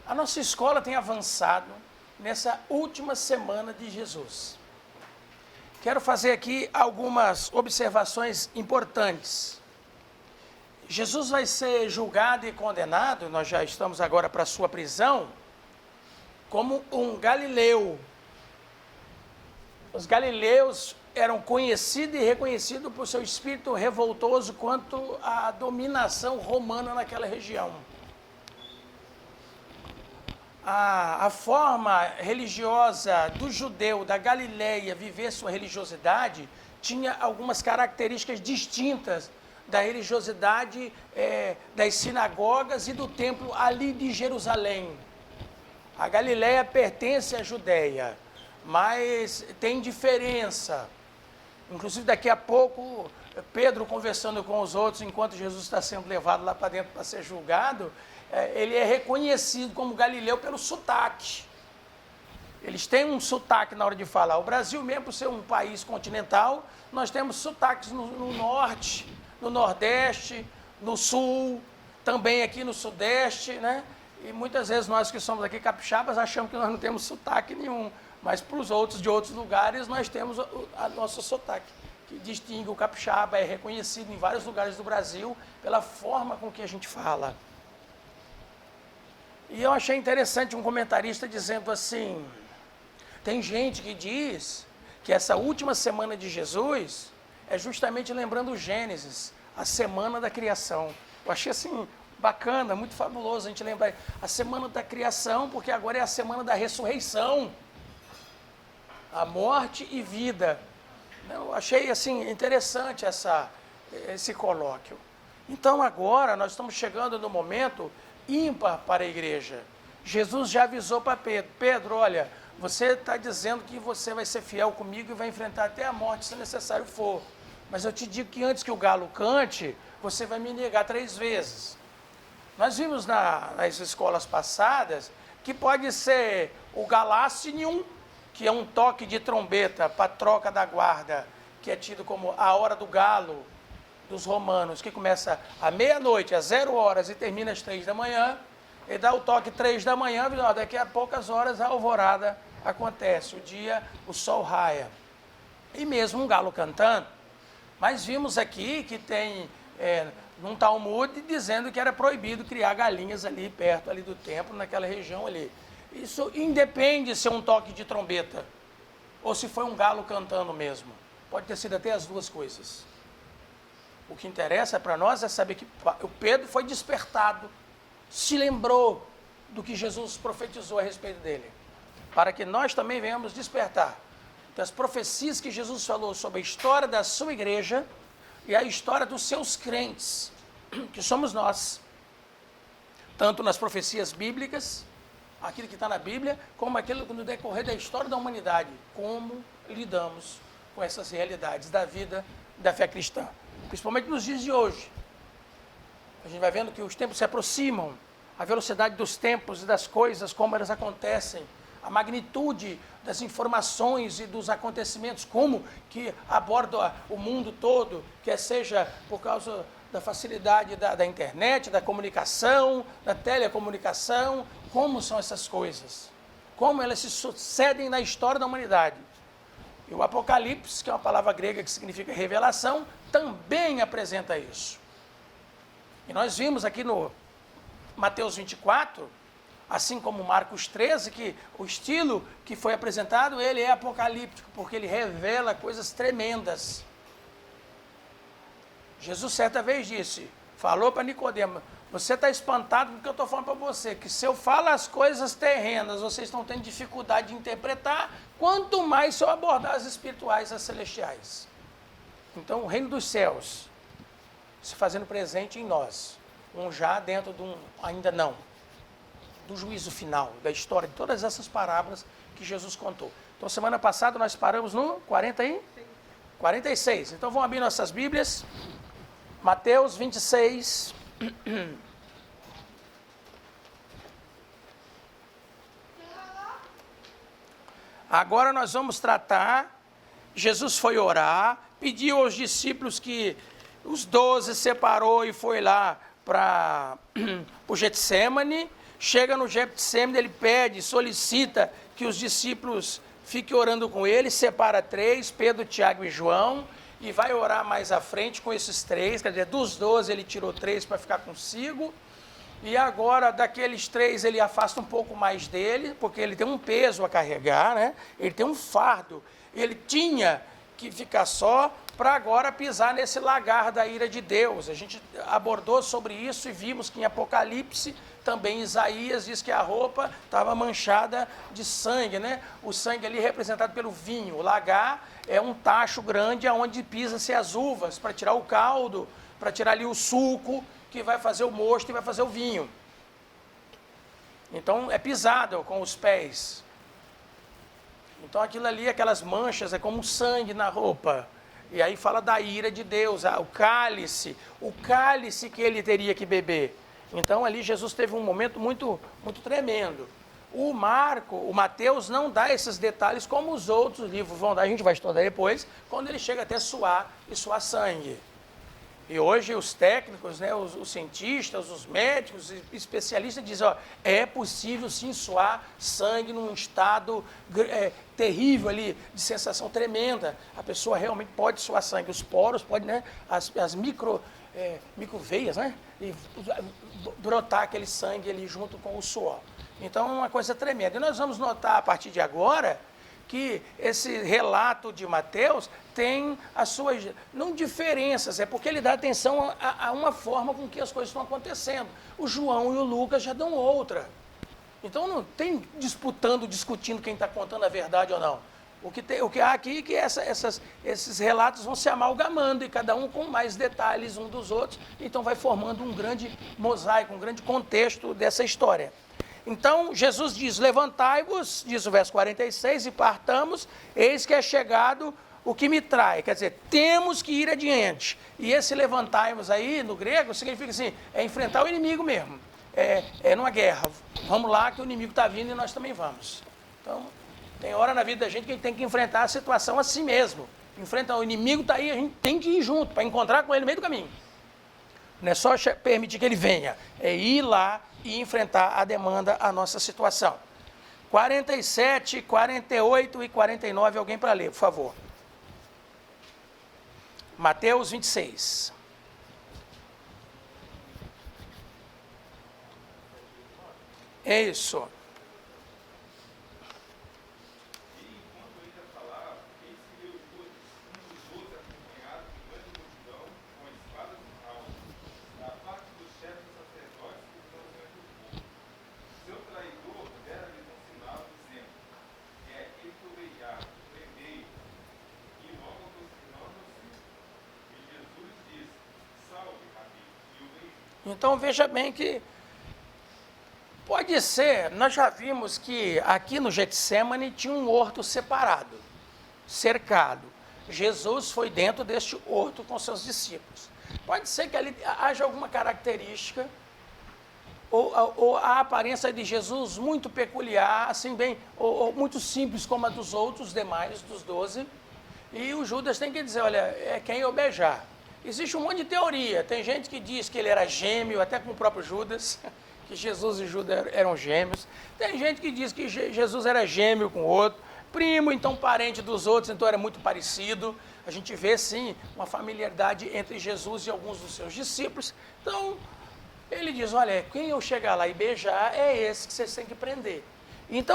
A nossa escola tem avançado nessa última semana de Jesus. Quero fazer aqui algumas observações importantes. Jesus vai ser julgado e condenado, nós já estamos agora para a sua prisão, como um galileu. Os galileus eram conhecidos e reconhecidos por seu espírito revoltoso quanto à dominação romana naquela região. A forma religiosa do judeu da Galileia viver sua religiosidade tinha algumas características distintas da religiosidade das sinagogas e do templo ali de Jerusalém. A Galileia pertence à Judéia, mas tem diferença. Inclusive, daqui a pouco, Pedro conversando com os outros, enquanto Jesus está sendo levado lá para dentro para ser julgado, ele é reconhecido como galileu pelo sotaque. Eles têm um sotaque na hora de falar. O Brasil, mesmo por ser um país continental, nós temos sotaques no norte, no nordeste, no sul, também aqui no sudeste, né? E muitas vezes nós que somos aqui capixabas achamos que nós não temos sotaque nenhum, mas para os outros de outros lugares nós temos o nosso sotaque, que distingue o capixaba, é reconhecido em vários lugares do Brasil pela forma com que a gente fala. E eu achei interessante um comentarista dizendo assim, tem gente que diz que essa última semana de Jesus é justamente lembrando o Gênesis, a semana da criação. Eu achei assim bacana, muito fabuloso a gente lembrar a semana da criação, porque agora é a semana da ressurreição, a morte e vida. Eu achei assim interessante esse colóquio. Então agora nós estamos chegando no momento ímpar para a igreja. Jesus já avisou para Pedro, Pedro, olha, você está dizendo que você vai ser fiel comigo e vai enfrentar até a morte se necessário for, mas eu te digo que antes que o galo cante, você vai me negar 3 vezes. Nós vimos nas escolas passadas que pode ser o galácinium, que é um toque de trombeta para troca da guarda, que é tido como a hora do galo dos romanos, que começa à meia-noite, às 0 horas e termina às 3 da manhã, e dá o toque 3 da manhã, daqui a poucas horas a alvorada acontece, o sol raia. E mesmo um galo cantando, mas vimos aqui que tem num Talmud dizendo que era proibido criar galinhas ali perto ali do templo, naquela região ali. Isso independe se é um toque de trombeta ou se foi um galo cantando mesmo. Pode ter sido até as duas coisas. O que interessa para nós é saber que o Pedro foi despertado, se lembrou do que Jesus profetizou a respeito dele, para que nós também venhamos despertar das profecias que Jesus falou sobre a história da sua igreja e a história dos seus crentes, que somos nós, tanto nas profecias bíblicas, aquilo que está na Bíblia, como aquilo que no decorrer da história da humanidade, como lidamos com essas realidades da vida, da fé cristã. Principalmente nos dias de hoje. A gente vai vendo que os tempos se aproximam, a velocidade dos tempos e das coisas, como elas acontecem, a magnitude das informações e dos acontecimentos, como que aborda o mundo todo, quer seja por causa da facilidade da internet, da comunicação, da telecomunicação, como são essas coisas, como elas se sucedem na história da humanidade. E o Apocalipse, que é uma palavra grega que significa revelação, também apresenta isso. E nós vimos aqui no Mateus 24, assim como Marcos 13, que o estilo que foi apresentado, ele é apocalíptico, porque ele revela coisas tremendas. Jesus certa vez disse, falou para Nicodemo, você está espantado porque eu estou falando para você, que se eu falo as coisas terrenas, vocês estão tendo dificuldade de interpretar, quanto mais se eu abordar as espirituais, as celestiais. Então, o reino dos céus se fazendo presente em nós, um já dentro de um ainda não, do juízo final, da história de todas essas parábolas que Jesus contou. Então, semana passada nós paramos no 46. Então, vamos abrir nossas Bíblias, Mateus 26. Agora nós vamos tratar, Jesus foi orar, pediu aos discípulos que os 12 separou e foi lá para o Getsêmani, chega no Getsêmani, ele pede, solicita que os discípulos fiquem orando com ele, separa 3, Pedro, Tiago e João, e vai orar mais à frente com esses 3, quer dizer, dos 12 ele tirou 3 para ficar consigo, e agora daqueles 3 ele afasta um pouco mais dele, porque ele tem um peso a carregar, né? Ele tem um fardo, ele tinha que ficar só para agora pisar nesse lagar da ira de Deus. A gente abordou sobre isso e vimos que em Apocalipse, também Isaías diz que a roupa estava manchada de sangue, né? O sangue ali representado pelo vinho. O lagar é um tacho grande onde pisa-se as uvas para tirar o caldo, para tirar ali o suco, que vai fazer o mosto e vai fazer o vinho. Então é pisado com os pés. Então aquilo ali, aquelas manchas, é como sangue na roupa. E aí fala da ira de Deus, o cálice que ele teria que beber. Então ali Jesus teve um momento muito, muito tremendo. O Mateus não dá esses detalhes como os outros livros vão dar, a gente vai estudar depois, quando ele chega até suar e suar sangue. E hoje os técnicos, né, os cientistas, os médicos, os especialistas dizem, é possível sim suar sangue num estado terrível ali, de sensação tremenda. A pessoa realmente pode suar sangue, os poros podem, né, as microveias, né, e brotar aquele sangue ali junto com o suor. Então é uma coisa tremenda. E nós vamos notar a partir de agora que esse relato de Mateus tem as suas, não diferenças, é porque ele dá atenção a uma forma com que as coisas estão acontecendo. O João e o Lucas já dão outra. Então não tem discutindo quem está contando a verdade ou não. O que há aqui é que esses relatos vão se amalgamando e cada um com mais detalhes um dos outros, então vai formando um grande mosaico, um grande contexto dessa história. Então, Jesus diz, levantai-vos, diz o verso 46, e partamos, eis que é chegado o que me trai. Quer dizer, temos que ir adiante. E esse levantai-vos aí, no grego, significa assim, é enfrentar o inimigo mesmo. É numa guerra. Vamos lá que o inimigo está vindo e nós também vamos. Então, tem hora na vida da gente que a gente tem que enfrentar a situação assim mesmo. Enfrentar o inimigo está aí, a gente tem que ir junto, para encontrar com ele no meio do caminho. Não é só permitir que ele venha, é ir lá e enfrentar a demanda, a nossa situação. 47, 48 e 49, alguém para ler, por favor. Mateus 26. É isso. Então veja bem que pode ser, nós já vimos que aqui no Getsêmani tinha um horto separado, cercado. Jesus foi dentro deste horto com seus discípulos. Pode ser que ali haja alguma característica ou a aparência de Jesus muito peculiar, assim bem, ou muito simples como a dos outros demais, dos 12. E o Judas tem que dizer, olha, é quem eu beijar. Existe um monte de teoria. Tem gente que diz que ele era gêmeo, até com o próprio Judas, que Jesus e Judas eram gêmeos. Tem gente que diz que Jesus era gêmeo com o outro, primo, então parente dos outros, então era muito parecido. A gente vê, sim, uma familiaridade entre Jesus e alguns dos seus discípulos. Então, ele diz, olha, quem eu chegar lá e beijar é esse que vocês têm que prender. Então,